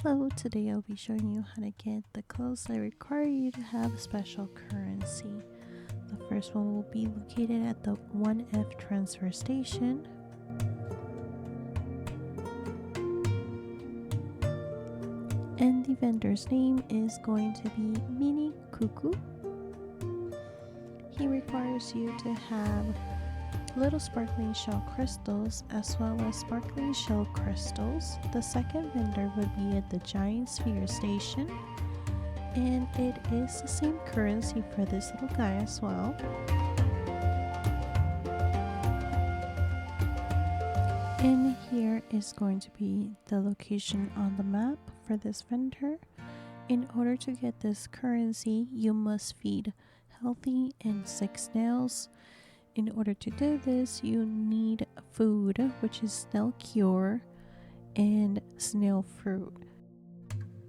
Hello, today I'll be showing you how to get the clothes that require you to have special currency. The first one will be located at the 1F transfer station. And the vendor's name is going to be Mini Cuckoo. He requires you to have little sparkling shell crystals as well as sparkling shell crystals. The second vendor would be at the giant sphere station, and it is the same currency for this little guy as well. And here is going to be the location on the map for this vendor. In order to get this currency, you must feed healthy and sick snails. In order to do this, you need food, which is snail cure and snail fruit.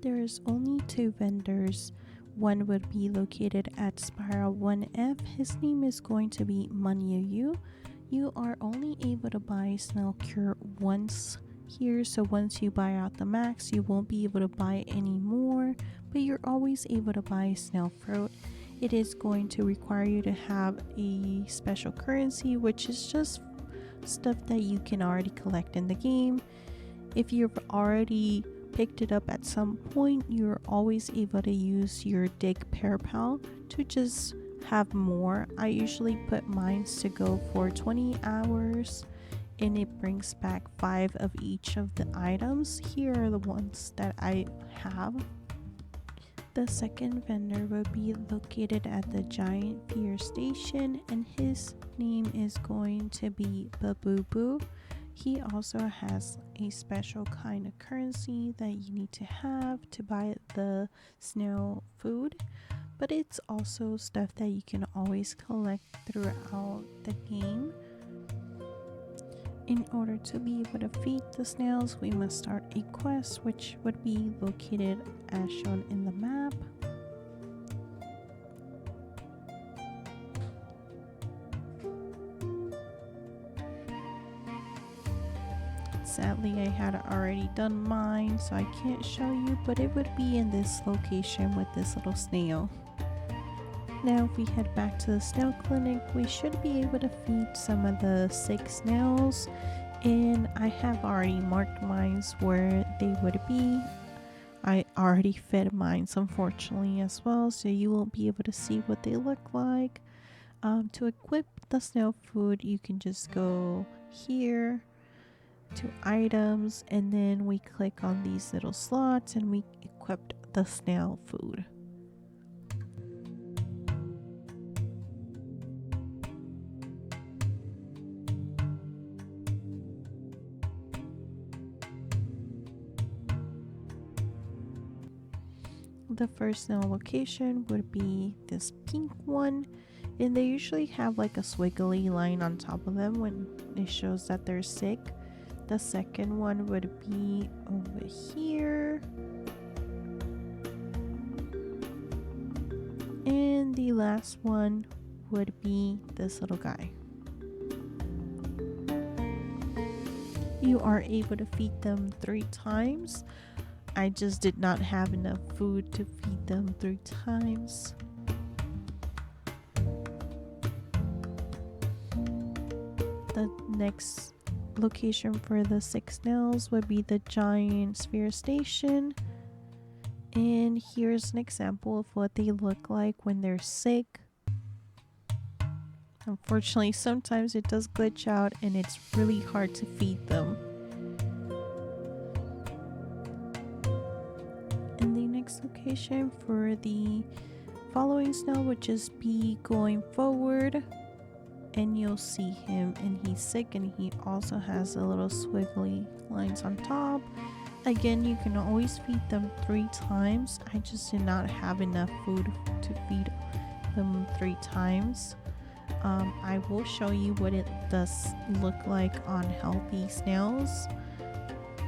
There is only two vendors. One would be located at Spiral 1F. His name is going to be Manyu. You are only able to buy snail cure once here, so once you buy out the max, you won't be able to buy any more, but you're always able to buy snail fruit. It is going to require you to have a special currency, which is just stuff that you can already collect in the game. If you've already picked it up at some point, you're always able to use your dig pair pal to just have more. I usually put mine to go for 20 hours and it brings back 5 of each of the items. Here are the ones that I have. The second vendor will be located at the giant fear station, and his name is going to be Baboo. He also has a special kind of currency that you need to have to buy the snail food, but it's also stuff that you can always collect throughout the game. In order to be able to feed the snails, we must start a quest, which would be located as shown in the map. Sadly, I had already done mine, so I can't show you, but it would be in this location with this little snail. Now, if we head back to the snail clinic, we should be able to feed some of the sick snails, and I have already marked mines where they would be. I already fed mines, unfortunately, as well, so you won't be able to see what they look like. To equip the snail food, you can just go here to items, and then we click on these little slots and we equipped the snail food. The first snail location would be this pink one, and they usually have like a squiggly line on top of them when it shows that they're sick. The second one would be over here, and the last one would be this little guy. You are able to feed them 3 times. I just did not have enough food to feed them 3 times. The next location for the 6 snails would be the giant sphere station. And here's an example of what they look like when they're sick. Unfortunately, sometimes it does glitch out and it's really hard to feed them. And the next location for the following snail would just be going forward, and you'll see him and he's sick, and he also has a little squiggly lines on top. Again, you can always feed them 3 times. I just did not have enough food to feed them 3 times. I will show you what it does look like on healthy snails.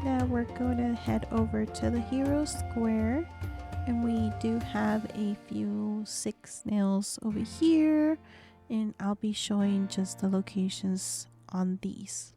Now we're going to head over to the hero square, and we do have a few sick snails over here, and I'll be showing just the locations on these.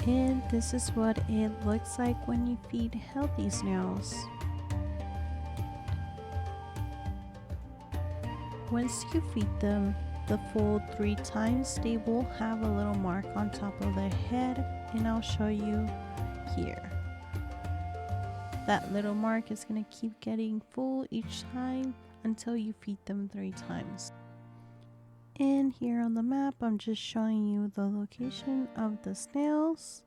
And this is what it looks like when you feed healthy snails. Once you feed them the full 3 times, they will have a little mark on top of their head, and I'll show you here. That little mark is going to keep getting full each time until you feed them 3 times. And here on the map, I'm just showing you the location of the snails.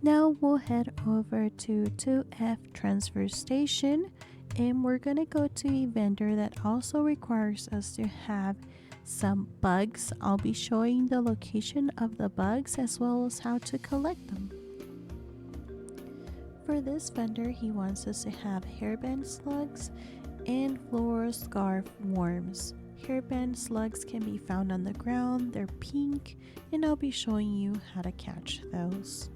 Now we'll head over to 2F transfer station, and we're gonna go to a vendor that also requires us to have some bugs. I'll be showing the location of the bugs as well as how to collect them. For this vendor, he wants us to have hairband slugs and floral scarf worms. Hairband slugs can be found on the ground, they're pink, and I'll be showing you how to catch those.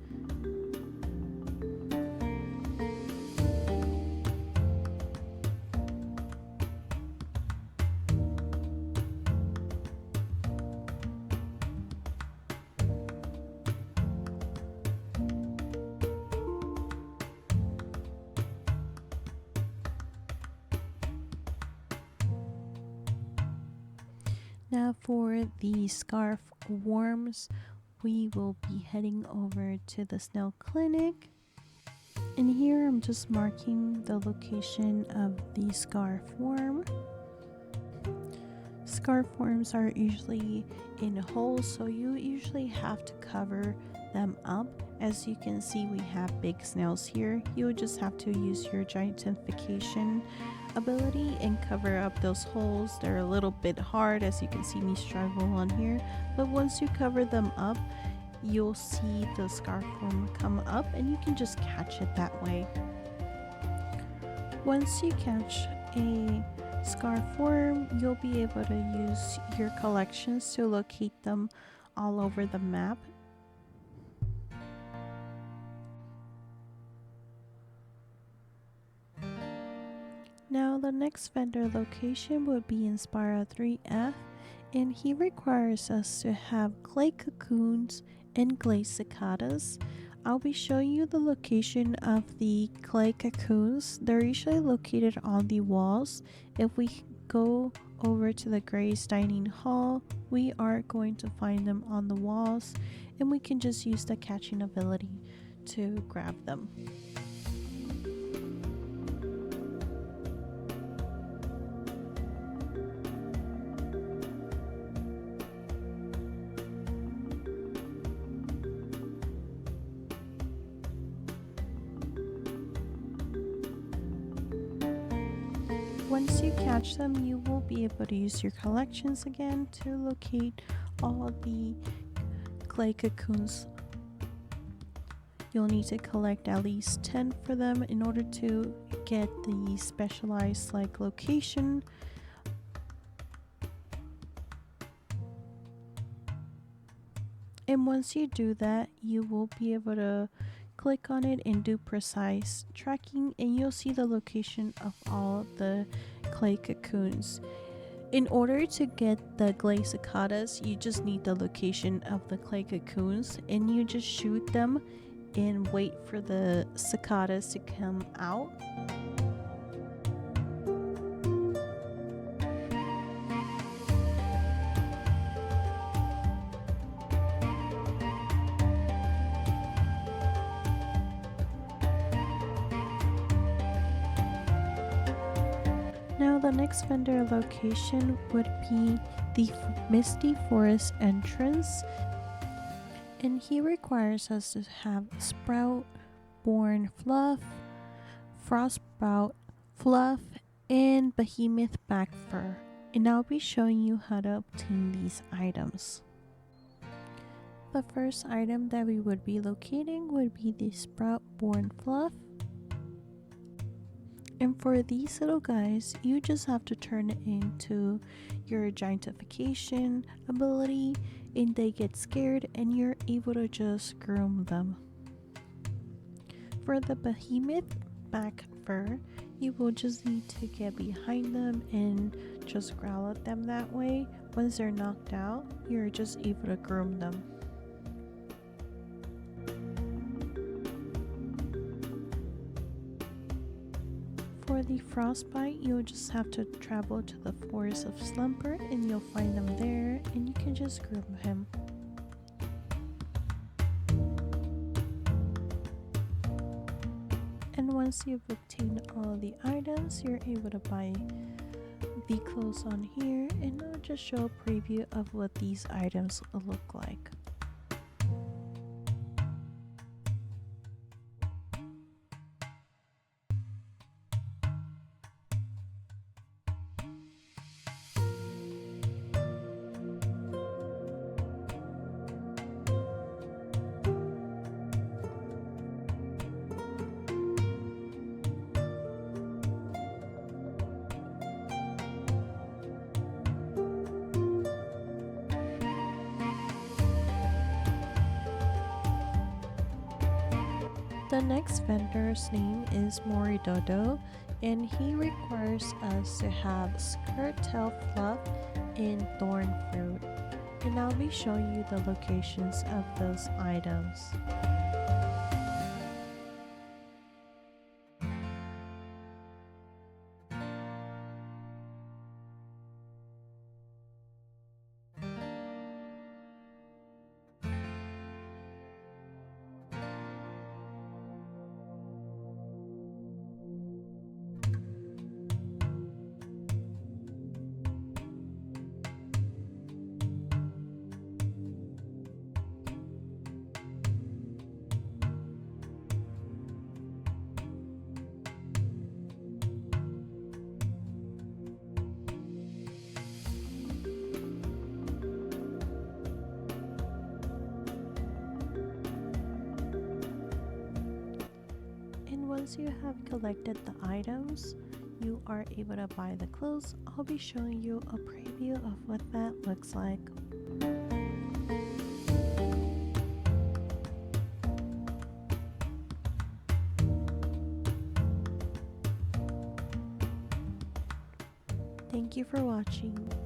Now for the scarf worms, we will be heading over to the snail clinic. And here I'm just marking the location of the scarf worm. Scarf worms are usually in holes, so you usually have to cover them up. As you can see, we have big snails here. You would just have to use your giantification ability and cover up those holes. They're a little bit hard, as you can see me struggle on here, but once you cover them up, you'll see the scarf worm come up and you can just catch it that way. Once you catch a scarf worm, you'll be able to use your collections to locate them all over the map. Now the next vendor location would be in Spira 3F, and he requires us to have clay cocoons and glazed cicadas. I'll be showing you the location of the clay cocoons. They're usually located on the walls. If we go over to the Gray's dining hall, we are going to find them on the walls, and we can just use the catching ability to grab them. Once you catch them, you will be able to use your collections again to locate all the clay cocoons. You'll need to collect at least 10 for them in order to get the specialized location. And once you do that, you will be able to click on it and do precise tracking, and you'll see the location of all the clay cocoons. In order to get the glazed cicadas, you just need the location of the clay cocoons, and you just shoot them and wait for the cicadas to come out. Now the next vendor location would be the Misty Forest entrance, and he requires us to have Sprout Born Fluff, Frost Sprout Fluff, and Behemoth Back Fur, and I'll be showing you how to obtain these items. The first item that we would be locating would be the Sprout Born Fluff. And for these little guys, you just have to turn it into your giantification ability, and they get scared and you're able to just groom them. For the Behemoth back fur, you will just need to get behind them and just growl at them that way. Once they're knocked out, you're just able to groom them. For the frostbite, you'll just have to travel to the forest of Slumber and you'll find them there and you can just groom him. And once you've obtained all the items, you're able to buy the clothes on here, and I'll just show a preview of what these items look like. The next vendor's name is Moridodo, and he requires us to have skirt tail fluff and thorn fruit. And I'll be showing you the locations of those items. Once you have collected the items, you are able to buy the clothes. I'll be showing you a preview of what that looks like. Thank you for watching.